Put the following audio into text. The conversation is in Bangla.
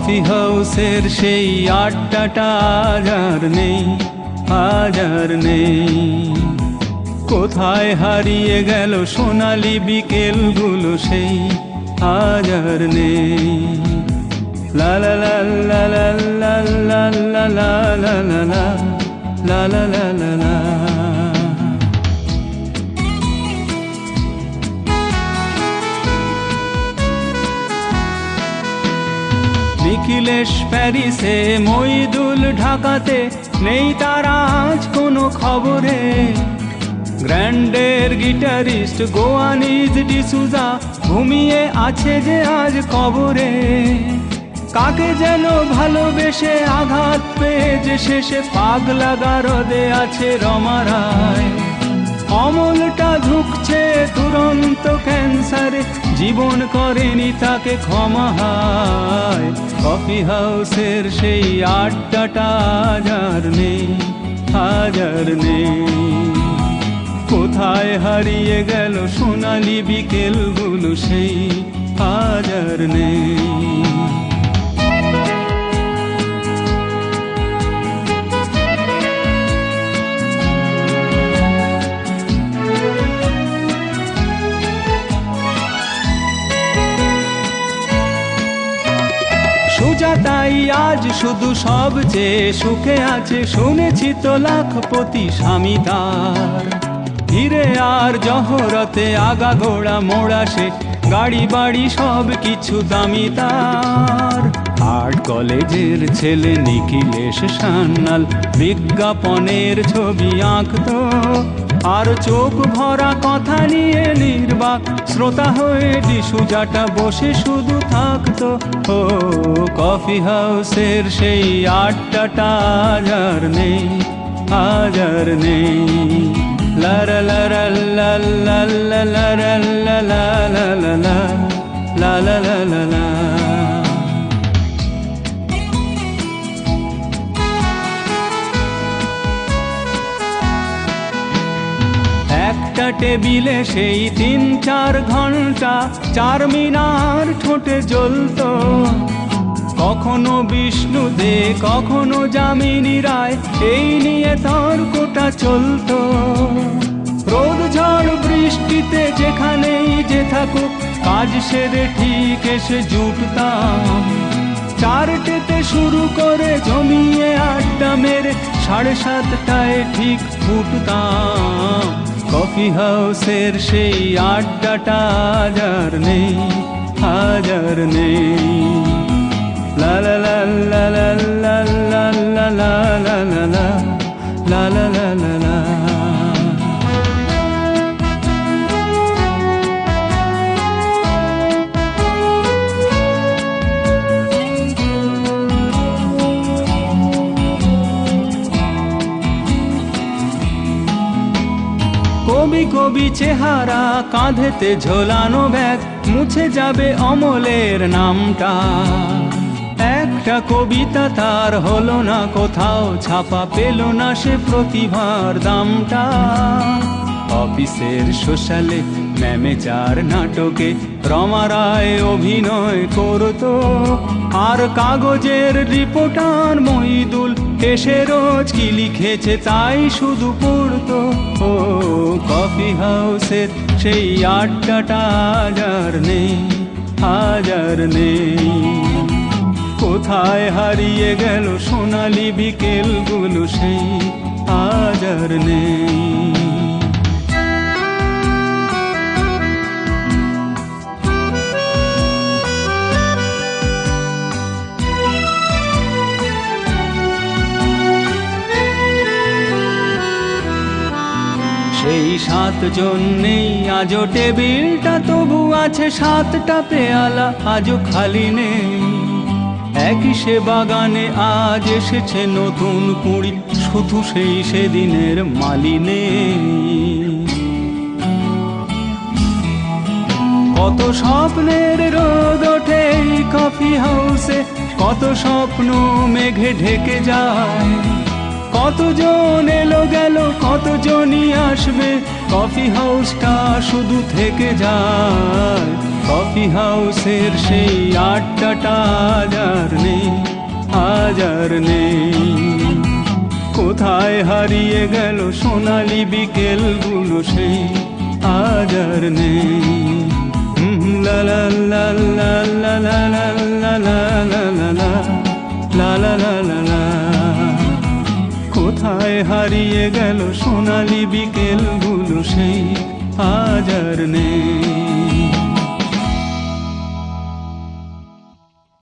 কফি হাউসের সেই আড্ডাটা আজ আর নেই, আজ আর নেই। কোথায় হারিয়ে গেল সোনালি বিকেলগুলো সেই আজ আর নেই। লা লা লা লা লা লা লা লা লা লা লা লা লা লা লা লা। নিখিলেশ প্যারিসে, মইদুল ঢাকাতে, নেই তার আজ কোনো খবরে। গ্র্যান্ডের গিটারিস্ট গোয়ানিজ ডিসুজা ঘুমিয়ে আছে যে আজ কবরে। কাকে যেন ভালোবেসে আঘাত পেয়ে যে শেষে পাগলা গারদে আছে রমা রায়। অমলটা ঝুঁকছে দুরন্ত ক্যান্সারে, জীবন করেনি তাকে ক্ষমা হায়। কফি হাউসের সেই আড্ডাটা আজ আর নেই, আজ আর নেই। কোথায় হারিয়ে গেল সোনালি বিকেলগুলো সেই আজ আর নেই। সুজাতাই আজ শুধু সবচেয়ে সুখে আছে, শুনেছি তো লাখপতি স্বামী তার। ধীরে আর জহরতে আগা ঘোড়া মোড়া সে, গাড়ি বাড়ি সব কিছু দামি তার। আর্ট কলেজের ছেলে নিখিলেশ সান্যাল বিজ্ঞাপনের ছবি আঁকতো, আর চোখ ভরা কথা নিয়ে নির্বাক শ্রোতা হয়ে ডিসুজাটা বসে শুধু থাকতো। ও কফি হাউসের সেই আড্ডাটা আজ আর নেই, আজ আর নেই। লা লা লা লা লা লা লা লা লা লা লা লা লা লা লা লা। একটা টেবিলে সেই 3-4 ঘন্টা চারমিনার ঠোঁটে জ্বলতো। কখনো বিষ্ণু দে, কখনো যামিনী রায়, এই নিয়ে তর্কটা চলতো। রোদ ঝড় বৃষ্টিতে যেখানেই যে থাকুক, কাজ সেরে ঠিক এসে জুটতাম। 4টেতে শুরু করে জমিয়ে আড্ডা মেরে 7:30টায় ঠিক ফুটতাম। কফি হাউসের সেই আড্ডাটা আজ আর নেই, আজ আর নেই। লা লা লা লা লা লা লা লা লা লা লা লা লা লা লা। কবি কবি চেহারা, কাঁধেতে ঝোলানো ব্যাগ, মুছে যাবে অমলের নামটা। একটা কবিতা তার হলো না কোথাও ছাপা, পেল না সে প্রতিভার দামটা। অফিসের সোশ্যালে ম্যামেজার নাটকে রমা রায় অভিনয় করতো, আর কাগজের রিপোর্টার মইদুল এসে রোজ কি লিখেছে তাই শুধু পড়তো। ও কফি হাউসের সেই আড্ডাটা আজ আর নেই, আজ আর নেই। কোথায় হারিয়ে গেল সোনালি বিকেলগুলো সেই আজ আর নেই। সেই 7 জন নেই আজও টেবিলটা, তবু আছে 7টা পেয়ালা আজও খালি নেই। একই সে বাগানে আজ এসেছে নতুন কুঁড়ি, শুধু সেই সেদিনের মালি নেই। কত স্বপ্নের রোদ ওঠে এই কফি হাউসে, কত স্বপ্ন মেঘে ঢেকে যায়। কতজন এলো গেল কতজনই আসবে, কফি হাউসটা শুধু থেকে যায়। কফি হাউসের সেই আড্ডাটা আজ আর নেই, আজ আর নেই। কোথায় হারিয়ে গেল সোনালি বিকেলগুলো সেই, আজ আর নেই। লা লা লা লা লা লা লা লা লা লা লা লা লা লা লা লা। কোথায় হারিয়ে গেল সোনালি বিকেলগুলো সেই, আজ আর নেই।